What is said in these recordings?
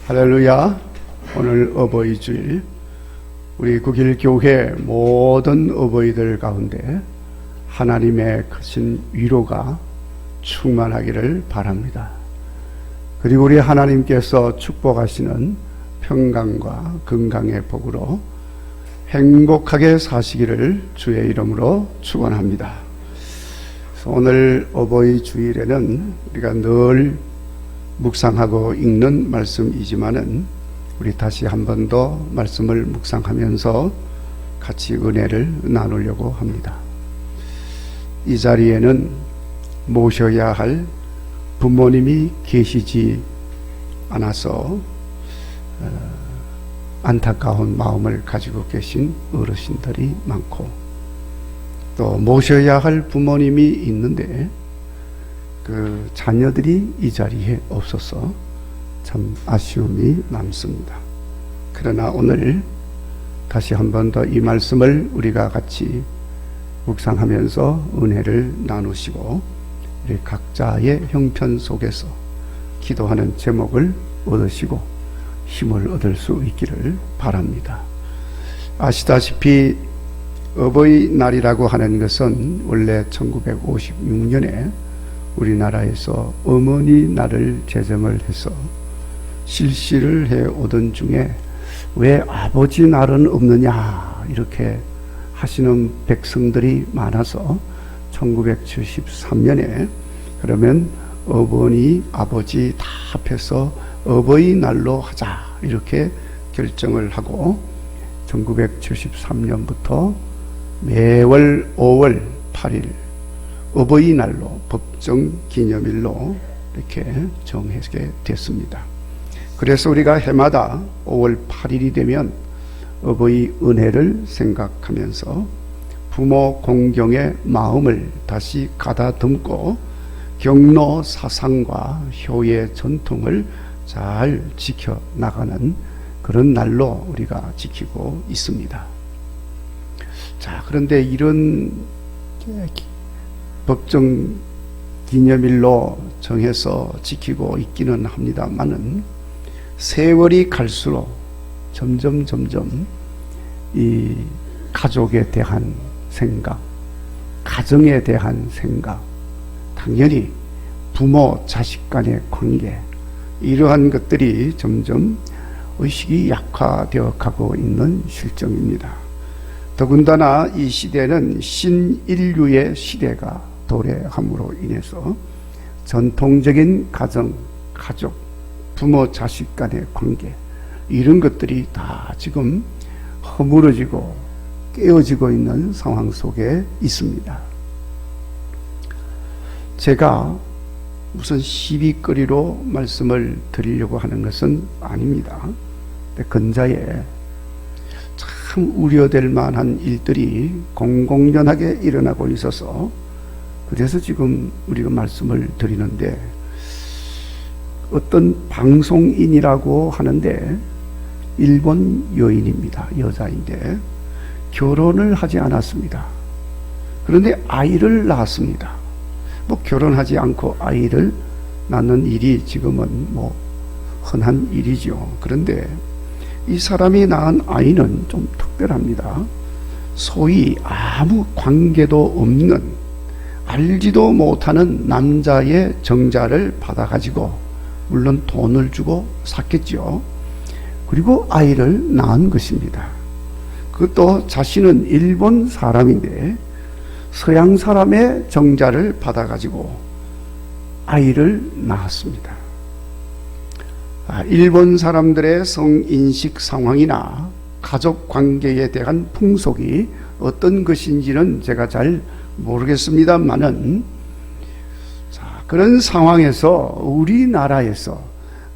할렐루야. 오늘 어버이 주일, 우리 국일교회 모든 어버이들 가운데 하나님의 크신 위로가 충만하기를 바랍니다. 그리고 우리 하나님께서 축복하시는 평강과 건강의 복으로 행복하게 사시기를 주의 이름으로 축원합니다. 오늘 어버이 주일에는 우리가 늘 묵상하고 읽는 말씀이지만은 우리 다시 한 번 더 말씀을 묵상하면서 같이 은혜를 나누려고 합니다. 이 자리에는 모셔야 할 부모님이 계시지 않아서 안타까운 마음을 가지고 계신 어르신들이 많고, 또 모셔야 할 부모님이 있는데 그 자녀들이 이 자리에 없어서 참 아쉬움이 남습니다. 그러나 오늘 다시 한 번 더 이 말씀을 우리가 같이 묵상하면서 은혜를 나누시고, 우리 각자의 형편 속에서 기도하는 제목을 얻으시고 힘을 얻을 수 있기를 바랍니다. 아시다시피 어버이날이라고 하는 것은 원래 1956년에 우리나라에서 어머니 날을 제정을 해서 실시를 해 오던 중에 왜 아버지 날은 없느냐 이렇게 하시는 백성들이 많아서 1973년에 그러면 어머니, 아버지 다 합해서 어버이날로 하자 이렇게 결정을 하고 1973년부터 매월 5월 8일 어버이날로 법정 기념일로 이렇게 정하게 됐습니다. 그래서 우리가 해마다 5월 8일이 되면 어버이 은혜를 생각하면서 부모 공경의 마음을 다시 가다듬고 경로 사상과 효의 전통을 잘 지켜나가는 그런 날로 우리가 지키고 있습니다. 자, 그런데 이런 법정 기념일로 정해서 지키고 있기는 합니다만은 세월이 갈수록 점점 이 가족에 대한 생각, 가정에 대한 생각, 당연히 부모 자식 간의 관계, 이러한 것들이 점점 의식이 약화되어 가고 있는 실정입니다. 더군다나 이 시대는 신인류의 시대가 도래함으로 인해서 전통적인 가정, 가족, 부모 자식 간의 관계, 이런 것들이 다 지금 허물어지고 깨어지고 있는 상황 속에 있습니다. 제가 무슨 시비거리로 말씀을 드리려고 하는 것은 아닙니다. 근자에 참 우려될 만한 일들이 공공연하게 일어나고 있어서 그래서 지금 우리가 말씀을 드리는데, 어떤 방송인이라고 하는데 일본 여인입니다. 여자인데 결혼을 하지 않았습니다. 그런데 아이를 낳았습니다. 뭐 결혼하지 않고 아이를 낳는 일이 지금은 뭐 흔한 일이죠. 그런데 이 사람이 낳은 아이는 좀 특별합니다. 소위 아무 관계도 없는, 알지도 못하는 남자의 정자를 받아가지고, 물론 돈을 주고 샀겠죠. 그리고 아이를 낳은 것입니다. 그것도 자신은 일본 사람인데 서양 사람의 정자를 받아가지고 아이를 낳았습니다. 일본 사람들의 성인식 상황이나 가족 관계에 대한 풍속이 어떤 것인지는 제가 잘 모르겠습니다만은, 그런 상황에서 우리나라에서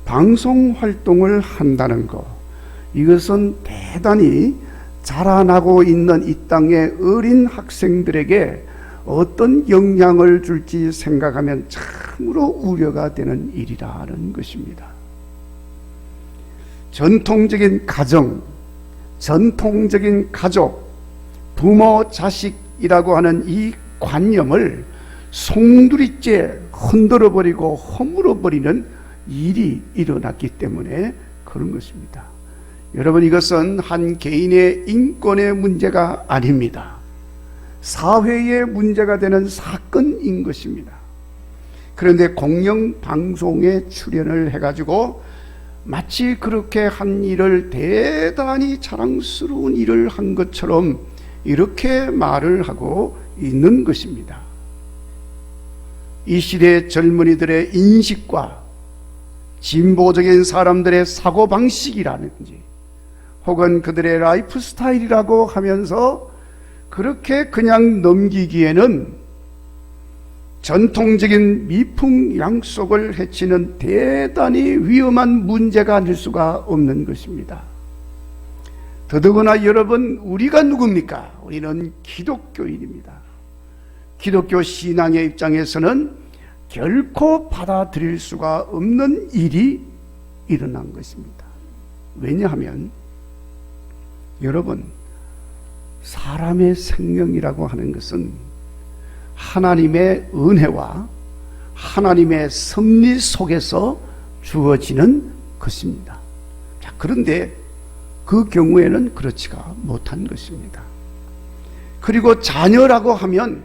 방송 활동을 한다는 것, 이것은 대단히 자라나고 있는 이 땅의 어린 학생들에게 어떤 영향을 줄지 생각하면 참으로 우려가 되는 일이라는 것입니다. 전통적인 가정, 전통적인 가족, 부모, 자식이라고 하는 이 관념을 송두리째 흔들어버리고 허물어버리는 일이 일어났기 때문에 그런 것입니다. 여러분, 이것은 한 개인의 인권의 문제가 아닙니다. 사회의 문제가 되는 사건인 것입니다. 그런데 공영방송에 출연을 해가지고 마치 그렇게 한 일을 대단히 자랑스러운 일을 한 것처럼 이렇게 말을 하고 있는 것입니다. 이 시대의 젊은이들의 인식과 진보적인 사람들의 사고방식이라든지 혹은 그들의 라이프 스타일이라고 하면서 그렇게 그냥 넘기기에는 전통적인 미풍양속을 해치는 대단히 위험한 문제가 아닐 수가 없는 것입니다. 더더구나 여러분, 우리가 누굽니까? 우리는 기독교인입니다. 기독교 신앙의 입장에서는 결코 받아들일 수가 없는 일이 일어난 것입니다. 왜냐하면 여러분, 사람의 생명이라고 하는 것은 하나님의 은혜와 하나님의 섭리 속에서 주어지는 것입니다. 자, 그런데 그 경우에는 그렇지가 못한 것입니다. 그리고 자녀라고 하면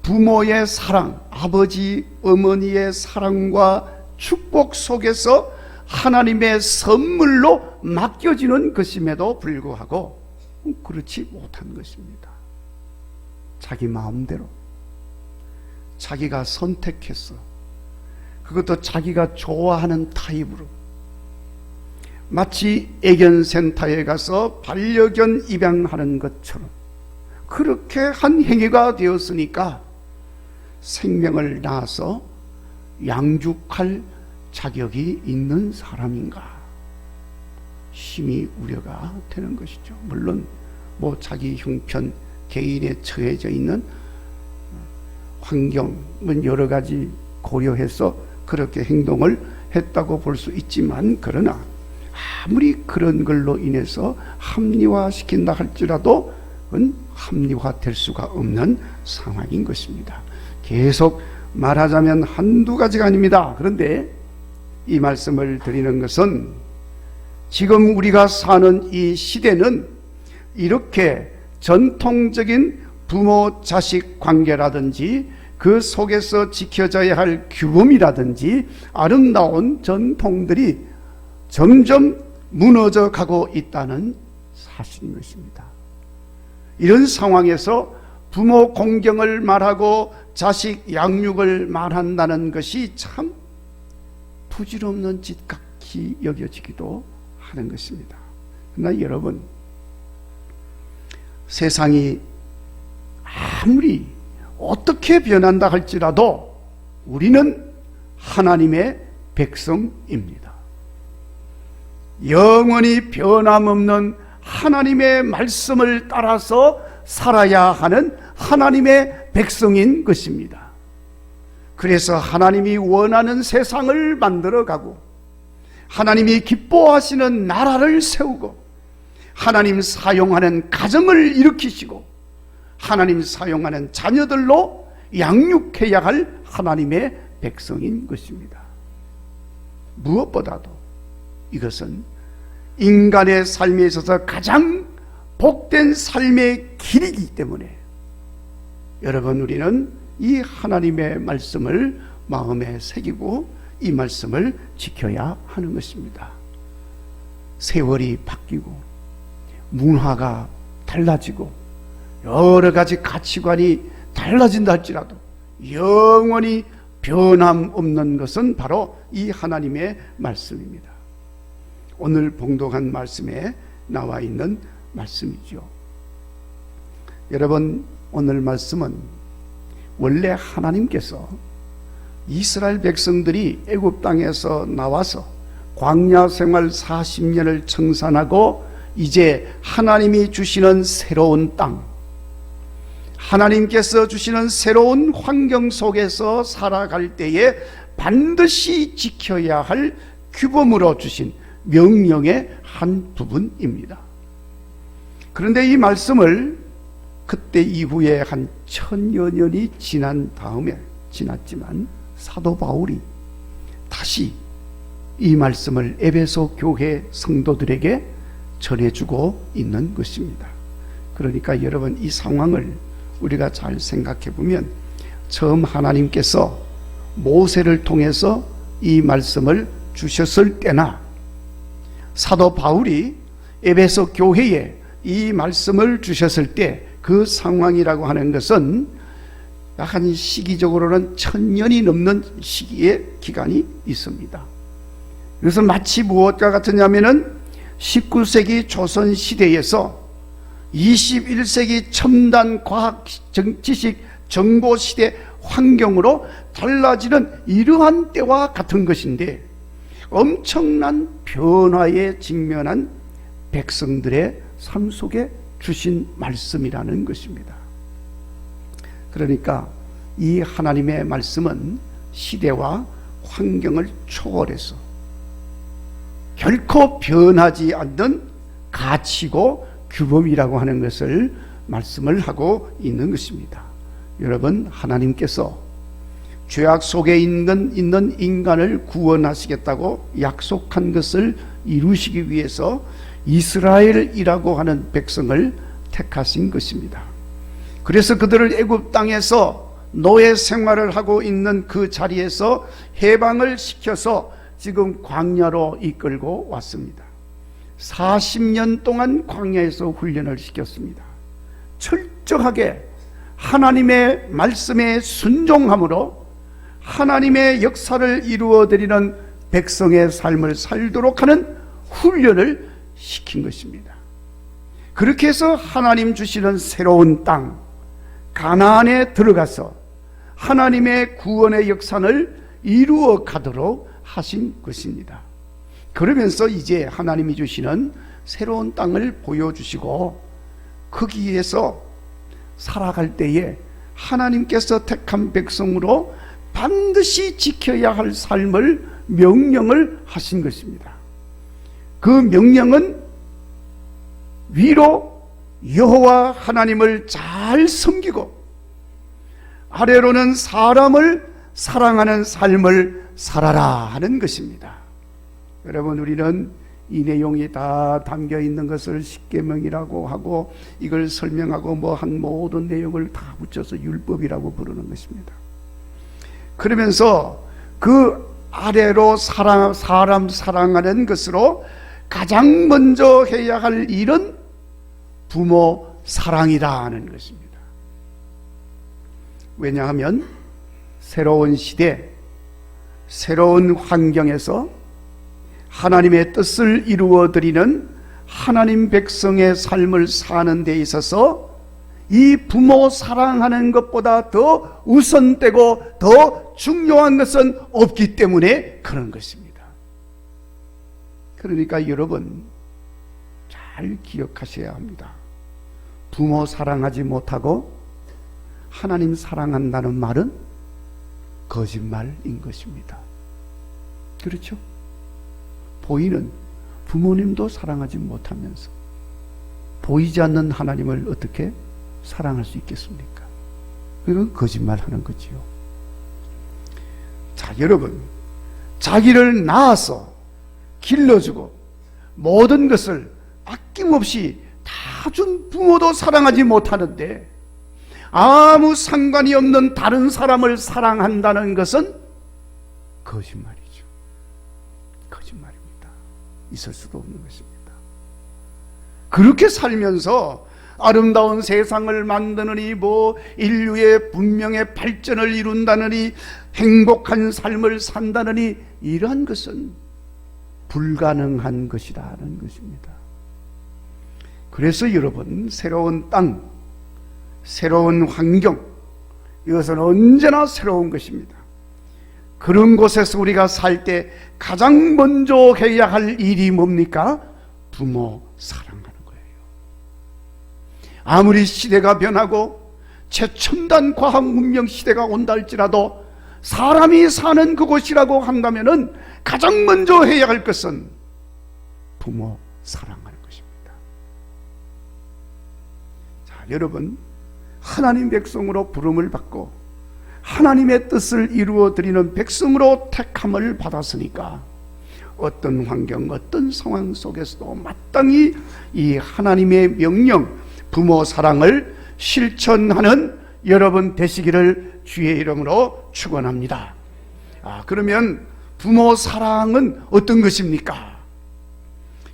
부모의 사랑, 아버지, 어머니의 사랑과 축복 속에서 하나님의 선물로 맡겨지는 것임에도 불구하고 그렇지 못한 것입니다. 자기 마음대로 자기가 선택해서, 그것도 자기가 좋아하는 타입으로, 마치 애견센터에 가서 반려견 입양하는 것처럼 그렇게 한 행위가 되었으니까 생명을 낳아서 양육할 자격이 있는 사람인가 심히 우려가 되는 것이죠. 물론 자기 형편, 개인에 처해져 있는 환경은 여러 가지 고려해서 그렇게 행동을 했다고 볼 수 있지만, 그러나 아무리 그런 걸로 인해서 합리화시킨다 할지라도 그건 합리화될 수가 없는 상황인 것입니다. 계속 말하자면 한두 가지가 아닙니다. 그런데 이 말씀을 드리는 것은 지금 우리가 사는 이 시대는 이렇게 전통적인 부모 자식 관계라든지 그 속에서 지켜져야 할 규범이라든지 아름다운 전통들이 점점 무너져 가고 있다는 사실인 것입니다. 이런 상황에서 부모 공경을 말하고 자식 양육을 말한다는 것이 참 부질없는 짓 같이 여겨지기도 하는 것입니다. 그러나 여러분, 세상이 아무리 어떻게 변한다 할지라도 우리는 하나님의 백성입니다. 영원히 변함없는 하나님의 말씀을 따라서 살아야 하는 하나님의 백성인 것입니다. 그래서 하나님이 원하는 세상을 만들어가고 하나님이 기뻐하시는 나라를 세우고 하나님 사용하는 가정을 일으키시고 하나님 사용하는 자녀들로 양육해야 할 하나님의 백성인 것입니다. 무엇보다도 이것은 인간의 삶에 있어서 가장 복된 삶의 길이기 때문에 여러분, 우리는 이 하나님의 말씀을 마음에 새기고 이 말씀을 지켜야 하는 것입니다. 세월이 바뀌고 문화가 달라지고 여러 가지 가치관이 달라진다 할지라도 영원히 변함없는 것은 바로 이 하나님의 말씀입니다. 오늘 봉독한 말씀에 나와 있는 말씀이죠. 여러분, 오늘 말씀은 원래 하나님께서 이스라엘 백성들이 애굽 땅에서 나와서 광야 생활 40년을 청산하고 이제 하나님이 주시는 새로운 땅, 하나님께서 주시는 새로운 환경 속에서 살아갈 때에 반드시 지켜야 할 규범으로 주신 명령의 한 부분입니다. 그런데 이 말씀을 그때 이후에 한 1000여 년이 지난 다음에 지났지만 사도 바울이 다시 이 말씀을 에베소 교회 성도들에게 전해주고 있는 것입니다. 그러니까 여러분, 이 상황을 우리가 잘 생각해 보면, 처음 하나님께서 모세를 통해서 이 말씀을 주셨을 때나 사도 바울이 에베소 교회에 이 말씀을 주셨을 때 그 상황이라고 하는 것은 약간 시기적으로는 1000년이 넘는 시기의 기간이 있습니다. 그래서 마치 무엇과 같으냐면은 19세기 조선 시대에서 21세기 첨단 과학 지식 정보 시대 환경으로 달라지는 이러한 때와 같은 것인데, 엄청난 변화에 직면한 백성들의 삶 속에 주신 말씀이라는 것입니다. 그러니까 이 하나님의 말씀은 시대와 환경을 초월해서 결코 변하지 않는 가치고 규범이라고 하는 것을 말씀을 하고 있는 것입니다. 여러분, 하나님께서 죄악 속에 있는 인간을 구원하시겠다고 약속한 것을 이루시기 위해서 이스라엘이라고 하는 백성을 택하신 것입니다. 그래서 그들을 애굽 땅에서 노예 생활을 하고 있는 그 자리에서 해방을 시켜서 지금 광야로 이끌고 왔습니다. 40년 동안 광야에서 훈련을 시켰습니다. 철저하게 하나님의 말씀에 순종함으로 하나님의 역사를 이루어드리는 백성의 삶을 살도록 하는 훈련을 시킨 것입니다. 그렇게 해서 하나님 주시는 새로운 땅 가나안에 들어가서 하나님의 구원의 역사를 이루어 가도록 하신 것입니다. 그러면서 이제 하나님이 주시는 새로운 땅을 보여주시고 거기에서 살아갈 때에 하나님께서 택한 백성으로 반드시 지켜야 할 삶을 명령을 하신 것입니다. 그 명령은 위로 여호와 하나님을 잘 섬기고 아래로는 사람을 사랑하는 삶을 살아라 하는 것입니다. 여러분, 우리는 이 내용이 다 담겨 있는 것을 십계명이라고 하고 이걸 설명하고 한 모든 내용을 다 붙여서 율법이라고 부르는 것입니다. 그러면서 그 아래로 사람 사랑하는 것으로 가장 먼저 해야 할 일은 부모 사랑이라는 것입니다. 왜냐하면 새로운 시대, 새로운 환경에서 하나님의 뜻을 이루어드리는 하나님 백성의 삶을 사는 데 있어서 이 부모 사랑하는 것보다 더 우선되고 더 중요한 것은 없기 때문에 그런 것입니다. 그러니까 여러분, 잘 기억하셔야 합니다. 부모 사랑하지 못하고 하나님 사랑한다는 말은 거짓말인 것입니다. 그렇죠? 보이는 부모님도 사랑하지 못하면서 보이지 않는 하나님을 어떻게 사랑할 수 있겠습니까? 그건 거짓말하는 거지요. 자, 여러분, 자기를 낳아서 길러주고 모든 것을 아낌없이 다 준 부모도 사랑하지 못하는데 아무 상관이 없는 다른 사람을 사랑한다는 것은 거짓말이죠. 거짓말입니다. 있을 수도 없는 것입니다. 그렇게 살면서 아름다운 세상을 만드느니 인류의 문명의 발전을 이룬다느니 행복한 삶을 산다느니 이러한 것은 불가능한 것이라는 것입니다. 그래서 여러분, 새로운 땅, 새로운 환경, 이것은 언제나 새로운 것입니다. 그런 곳에서 우리가 살 때 가장 먼저 해야 할 일이 뭡니까? 부모 사랑하는 거예요. 아무리 시대가 변하고 최첨단 과학 문명 시대가 온다 할지라도 사람이 사는 그곳이라고 한다면은 가장 먼저 해야 할 것은 부모 사랑하는 것입니다. 자, 여러분, 하나님 백성으로 부름을 받고 하나님의 뜻을 이루어 드리는 백성으로 택함을 받았으니까 어떤 환경, 어떤 상황 속에서도 마땅히 이 하나님의 명령, 부모 사랑을 실천하는 여러분 되시기를 주의 이름으로 축원합니다. 그러면 부모 사랑은 어떤 것입니까?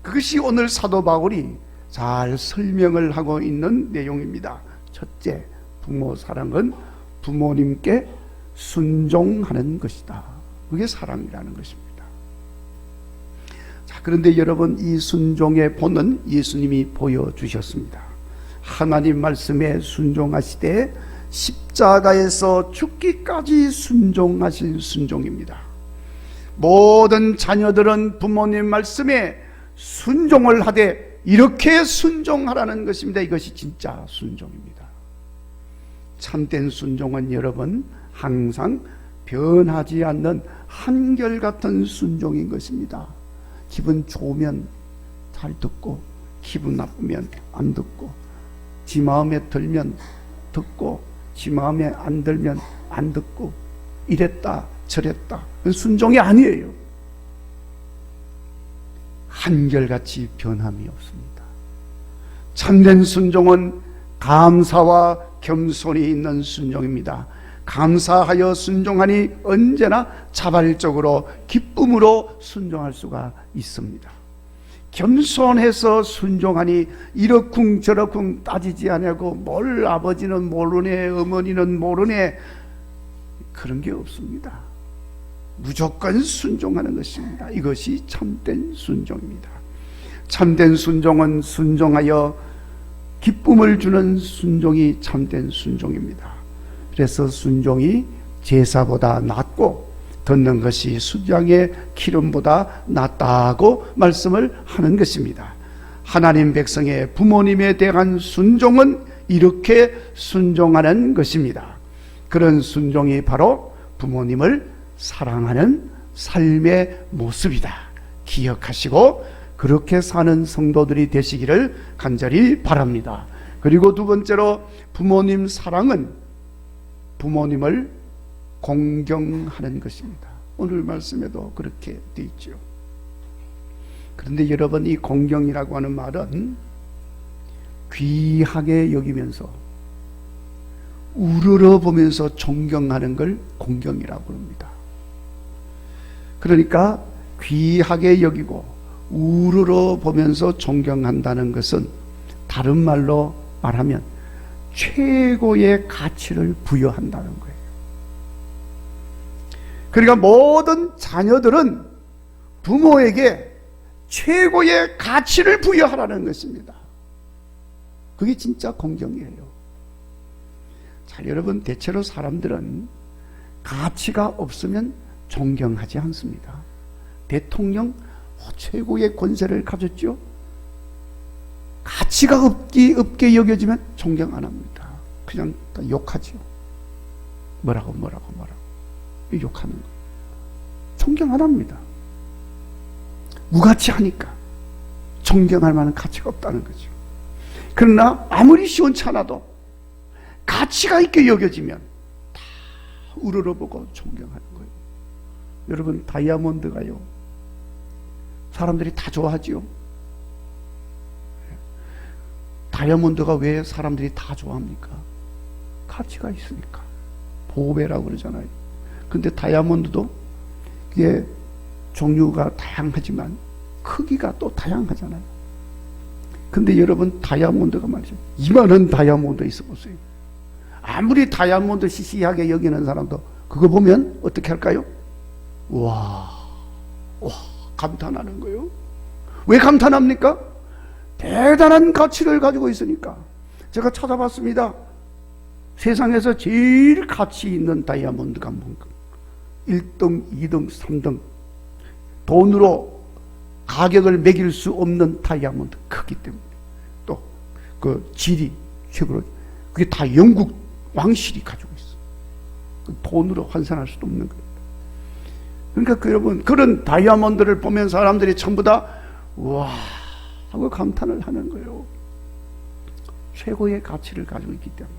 그것이 오늘 사도 바울이 잘 설명을 하고 있는 내용입니다. 첫째, 부모 사랑은 부모님께 순종하는 것이다. 그게 사랑이라는 것입니다. 자, 그런데 여러분, 이 순종의 본은 예수님이 보여주셨습니다. 하나님 말씀에 순종하시되 십자가에서 죽기까지 순종하신 순종입니다. 모든 자녀들은 부모님 말씀에 순종을 하되 이렇게 순종하라는 것입니다. 이것이 진짜 순종입니다. 참된 순종은 여러분 항상 변하지 않는 한결같은 순종인 것입니다. 기분 좋으면 잘 듣고, 기분 나쁘면 안 듣고, 지 마음에 들면 듣고, 지 마음에 안 들면 안 듣고, 이랬다 저랬다. 순종이 아니에요. 한결같이 변함이 없습니다. 참된 순종은 감사와 겸손이 있는 순종입니다. 감사하여 순종하니 언제나 자발적으로 기쁨으로 순종할 수가 있습니다. 겸손해서 순종하니 이러쿵 저러쿵 따지지 않고 뭘 아버지는 모르네, 어머니는 모르네, 그런 게 없습니다. 무조건 순종하는 것입니다. 이것이 참된 순종입니다. 참된 순종은 순종하여 기쁨을 주는 순종이 참된 순종입니다. 그래서 순종이 제사보다 낫고 듣는 것이 수장의 기름보다 낫다고 말씀을 하는 것입니다. 하나님 백성의 부모님에 대한 순종은 이렇게 순종하는 것입니다. 그런 순종이 바로 부모님을 사랑하는 삶의 모습이다. 기억하시고 그렇게 사는 성도들이 되시기를 간절히 바랍니다. 그리고 두 번째로, 부모님 사랑은 부모님을 공경하는 것입니다. 오늘 말씀에도 그렇게 되어 있죠. 그런데 여러분, 이 공경이라고 하는 말은 귀하게 여기면서 우러러 보면서 존경하는 걸 공경이라고 합니다. 그러니까 귀하게 여기고 우러러 보면서 존경한다는 것은 다른 말로 말하면 최고의 가치를 부여한다는 거예요. 그러니까 모든 자녀들은 부모에게 최고의 가치를 부여하라는 것입니다. 그게 진짜 공경이에요. 자, 여러분, 대체로 사람들은 가치가 없으면 존경하지 않습니다. 대통령 최고의 권세를 가졌죠. 가치가 없게 여겨지면 존경 안 합니다. 그냥 욕하죠. 뭐라고 욕하는 거. 존경 안 합니다. 무가치하니까 존경할 만한 가치가 없다는 거죠. 그러나 아무리 시원찮아도 가치가 있게 여겨지면 다 우러러보고 존경하는 거예요. 여러분, 다이아몬드가요, 사람들이 다 좋아하지요. 다이아몬드가 왜 사람들이 다 좋아합니까? 가치가 있으니까. 보배라고 그러잖아요. 근데 다이아몬드도 이게 종류가 다양하지만 크기가 또 다양하잖아요. 근데 여러분, 다이아몬드가 말이죠, 이만한 다이아몬드 있어 보세요. 아무리 다이아몬드 시시하게 여기는 사람도 그거 보면 어떻게 할까요? 와, 감탄하는 거예요. 왜 감탄합니까? 대단한 가치를 가지고 있으니까. 제가 찾아봤습니다. 세상에서 제일 가치 있는 다이아몬드가 뭔가? 1등, 2등, 3등. 돈으로 가격을 매길 수 없는 다이아몬드, 크기 때문에. 또 그 질이 최고로, 그게 다 영국 왕실이 가지고 있어. 그 돈으로 환산할 수도 없는 거예요. 그러니까 여러분, 그런 다이아몬드를 보면 사람들이 전부 다 우와 하고 감탄을 하는 거예요. 최고의 가치를 가지고 있기 때문에.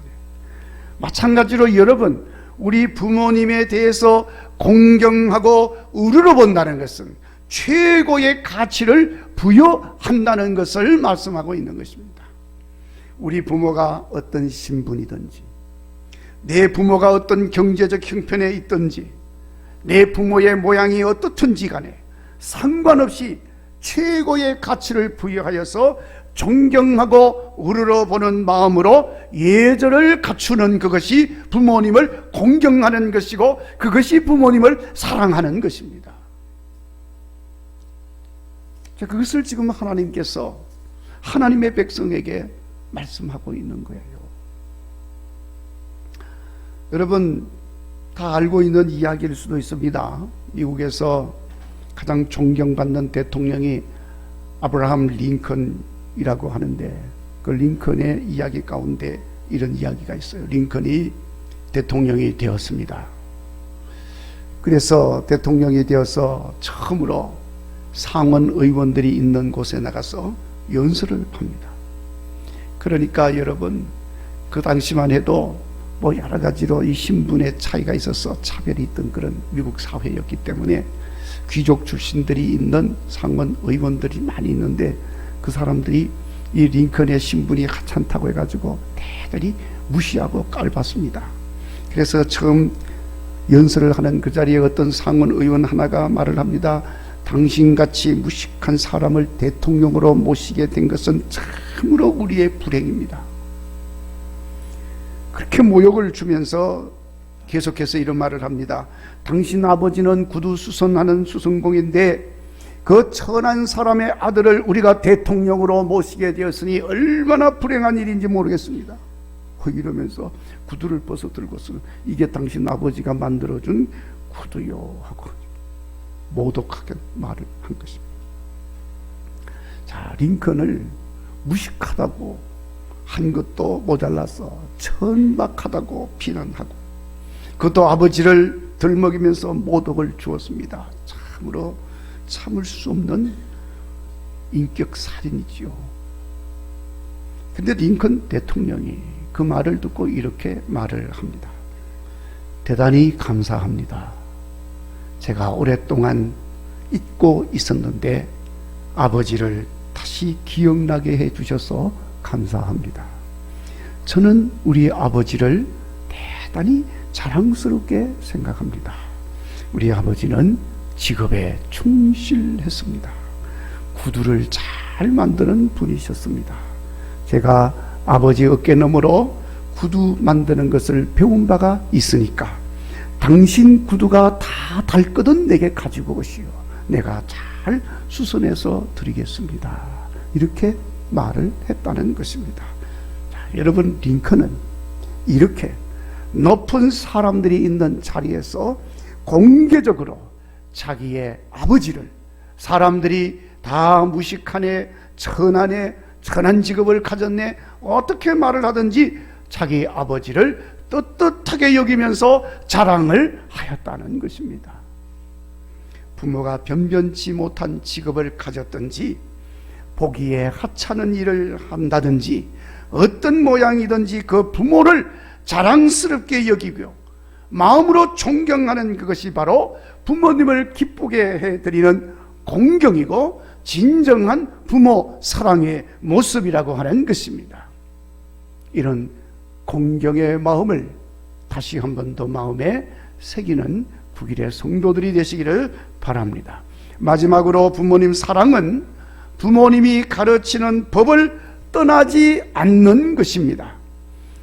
마찬가지로 여러분, 우리 부모님에 대해서 공경하고 우러러 본다는 것은 최고의 가치를 부여한다는 것을 말씀하고 있는 것입니다. 우리 부모가 어떤 신분이든지, 내 부모가 어떤 경제적 형편에 있든지, 내 부모의 모양이 어떻든지 간에 상관없이 최고의 가치를 부여하여서 존경하고 우러러보는 마음으로 예절을 갖추는 그것이 부모님을 공경하는 것이고, 그것이 부모님을 사랑하는 것입니다. 자, 그것을 지금 하나님께서 하나님의 백성에게 말씀하고 있는 거예요. 여러분 다 알고 있는 이야기일 수도 있습니다. 미국에서 가장 존경받는 대통령이 아브라함 링컨이라고 하는데, 그 링컨의 이야기 가운데 이런 이야기가 있어요. 링컨이 대통령이 되었습니다. 그래서 대통령이 되어서 처음으로 상원 의원들이 있는 곳에 나가서 연설을 합니다. 그러니까 여러분, 그 당시만 해도 뭐 여러 가지로 이 신분의 차이가 있어서 차별이 있던 그런 미국 사회였기 때문에 귀족 출신들이 있는 상원 의원들이 많이 있는데, 그 사람들이 이 링컨의 신분이 하찮다고 해가지고 대단히 무시하고 깔봤습니다. 그래서 처음 연설을 하는 그 자리에 어떤 상원 의원 하나가 말을 합니다. 당신같이 무식한 사람을 대통령으로 모시게 된 것은 참으로 우리의 불행입니다. 그렇게 모욕을 주면서 계속해서 이런 말을 합니다. 당신 아버지는 구두수선하는 수선공인데 그 천한 사람의 아들을 우리가 대통령으로 모시게 되었으니 얼마나 불행한 일인지 모르겠습니다. 이러면서 구두를 벗어 들고서 이게 당신 아버지가 만들어준 구두요 하고 모독하게 말을 한 것입니다. 자, 링컨을 무식하다고 한 것도 모자라서 천박하다고 비난하고, 그것도 아버지를 들먹이면서 모독을 주었습니다. 참으로 참을 수 없는 인격 살인이지요. 근데 링컨 대통령이 그 말을 듣고 이렇게 말을 합니다. 대단히 감사합니다. 제가 오랫동안 잊고 있었는데 아버지를 다시 기억나게 해주셔서 감사합니다. 저는 우리 아버지를 대단히 자랑스럽게 생각합니다. 우리 아버지는 직업에 충실했습니다. 구두를 잘 만드는 분이셨습니다. 제가 아버지 어깨너머로 구두 만드는 것을 배운 바가 있으니까 당신 구두가 다 닳 거든 내게 가지고 오시오. 내가 잘 수선해서 드리겠습니다. 이렇게 말을 했다는 것입니다. 자, 여러분, 링컨은 이렇게 높은 사람들이 있는 자리에서 공개적으로 자기의 아버지를, 사람들이 다 무식하네, 천하네, 천한 직업을 가졌네, 어떻게 말을 하든지 자기 아버지를 떳떳하게 여기면서 자랑을 하였다는 것입니다. 부모가 변변치 못한 직업을 가졌든지 보기에 하찮은 일을 한다든지 어떤 모양이든지 그 부모를 자랑스럽게 여기고 마음으로 존경하는 그것이 바로 부모님을 기쁘게 해드리는 공경이고 진정한 부모 사랑의 모습이라고 하는 것입니다. 이런 공경의 마음을 다시 한 번 더 마음에 새기는 국일의 성도들이 되시기를 바랍니다. 마지막으로 부모님 사랑은 부모님이 가르치는 법을 떠나지 않는 것입니다.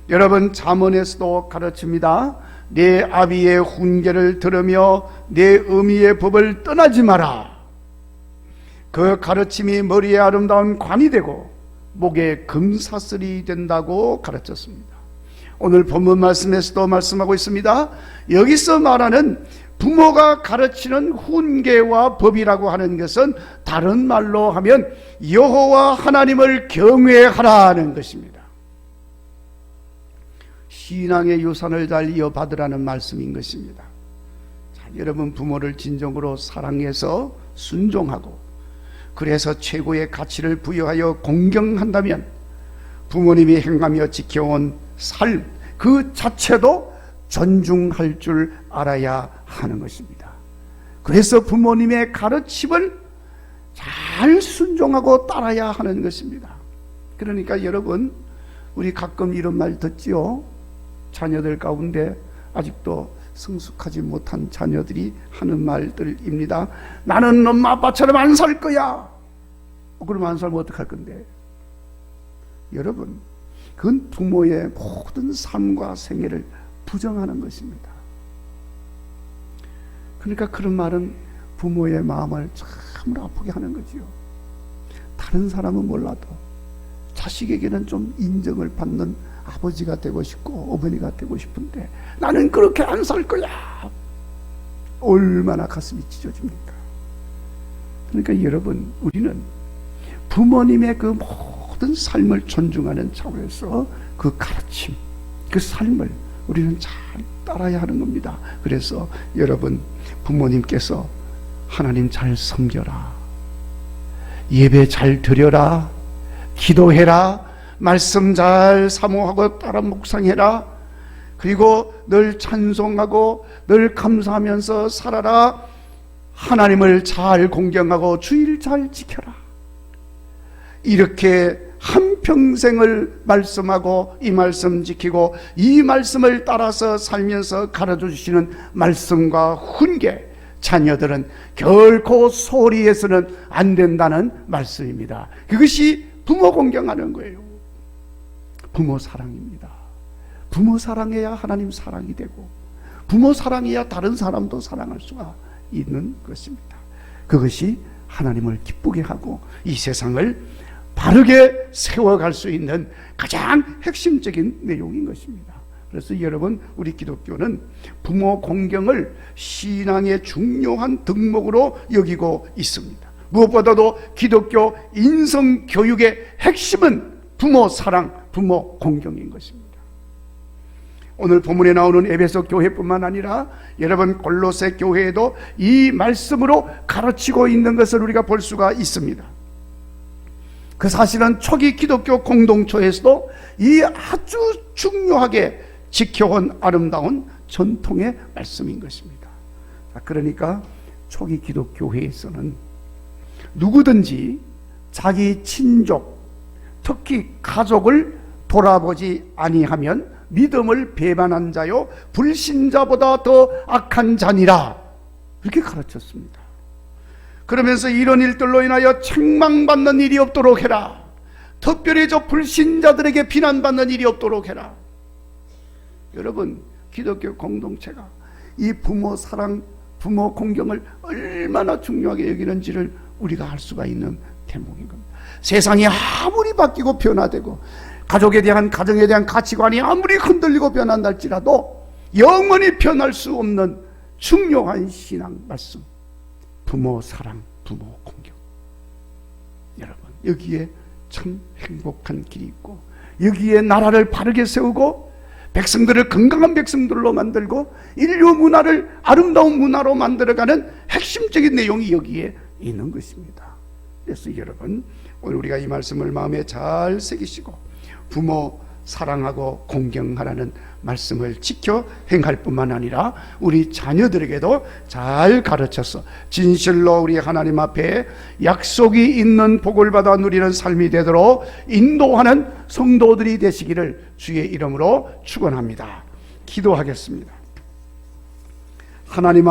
여러분, 잠언에서도 가르칩니다. 내 아비의 훈계를 들으며 내 어미의 법을 떠나지 마라. 그 가르침이 머리에 아름다운 관이 되고 목에 금사슬이 된다고 가르쳤습니다. 오늘 본문 말씀에서도 말씀하고 있습니다. 여기서 말하는 부모가 가르치는 훈계와 법이라고 하는 것은 다른 말로 하면 여호와 하나님을 경외하라는 것입니다. 신앙의 유산을 잘 이어받으라는 말씀인 것입니다. 자, 여러분, 부모를 진정으로 사랑해서 순종하고 그래서 최고의 가치를 부여하여 공경한다면 부모님이 행하며 지켜온 삶 그 자체도 존중할 줄 알아야 하는 것입니다. 그래서 부모님의 가르침을 잘 순종하고 따라야 하는 것입니다. 그러니까 여러분, 우리 가끔 이런 말 듣지요. 자녀들 가운데 아직도 성숙하지 못한 자녀들이 하는 말들입니다. 나는 엄마 아빠처럼 안 살 거야. 그러면 안 살면 어떡할 건데? 여러분, 그건 부모의 모든 삶과 생애를 부정하는 것입니다. 그러니까 그런 말은 부모의 마음을 참으로 아프게 하는 거지요. 다른 사람은 몰라도 자식에게는 좀 인정을 받는 아버지가 되고 싶고 어머니가 되고 싶은데 나는 그렇게 안 살 거야. 얼마나 가슴이 찢어집니까? 그러니까 여러분, 우리는 부모님의 그 모든 삶을 존중하는 차원에서 그 가르침, 그 삶을 우리는 잘 따라야 하는 겁니다. 그래서 여러분, 부모님께서 하나님 잘 섬겨라, 예배 잘 드려라, 기도해라, 말씀 잘 사모하고 따라 묵상해라, 그리고 늘 찬송하고 늘 감사하면서 살아라, 하나님을 잘 공경하고 주의를 잘 지켜라. 이렇게 한평생을 말씀하고 이 말씀 지키고 이 말씀을 따라서 살면서 가르쳐 주시는 말씀과 훈계, 자녀들은 결코 소홀히 해서는 안 된다는 말씀입니다. 그것이 부모 공경하는 거예요. 부모 사랑입니다. 부모 사랑해야 하나님 사랑이 되고 부모 사랑해야 다른 사람도 사랑할 수가 있는 것입니다. 그것이 하나님을 기쁘게 하고 이 세상을 바르게 세워갈 수 있는 가장 핵심적인 내용인 것입니다. 그래서 여러분, 우리 기독교는 부모 공경을 신앙의 중요한 덕목으로 여기고 있습니다. 무엇보다도 기독교 인성교육의 핵심은 부모 사랑, 부모 공경인 것입니다. 오늘 본문에 나오는 에베소 교회뿐만 아니라 여러분 골로새 교회에도 이 말씀으로 가르치고 있는 것을 우리가 볼 수가 있습니다. 그 사실은 초기 기독교 공동체에서도 이 아주 중요하게 지켜온 아름다운 전통의 말씀인 것입니다. 그러니까 초기 기독교회에서는 누구든지 자기 친족, 특히 가족을 돌아보지 아니하면 믿음을 배반한 자요 불신자보다 더 악한 자니라, 이렇게 가르쳤습니다. 그러면서 이런 일들로 인하여 책망받는 일이 없도록 해라. 특별히 저 불신자들에게 비난받는 일이 없도록 해라. 여러분, 기독교 공동체가 이 부모 사랑, 부모 공경을 얼마나 중요하게 여기는지를 우리가 알 수가 있는 대목인 겁니다. 세상이 아무리 바뀌고 변화되고 가족에 대한, 가정에 대한 가치관이 아무리 흔들리고 변한다 할지라도 영원히 변할 수 없는 중요한 신앙 말씀, 부모 사랑, 부모 공경. 여러분, 여기에 참 행복한 길이 있고 여기에 나라를 바르게 세우고 백성들을 건강한 백성들로 만들고 인류 문화를 아름다운 문화로 만들어가는 핵심적인 내용이 여기에 있는 것입니다. 그래서 여러분, 오늘 우리가 이 말씀을 마음에 잘 새기시고 부모 사랑하고 공경하라는 말씀을 지켜 행할 뿐만 아니라 우리 자녀들에게도 잘 가르쳐서 진실로 우리 하나님 앞에 약속이 있는 복을 받아 누리는 삶이 되도록 인도하는 성도들이 되시기를 주의 이름으로 축원합니다. 기도하겠습니다. 하나님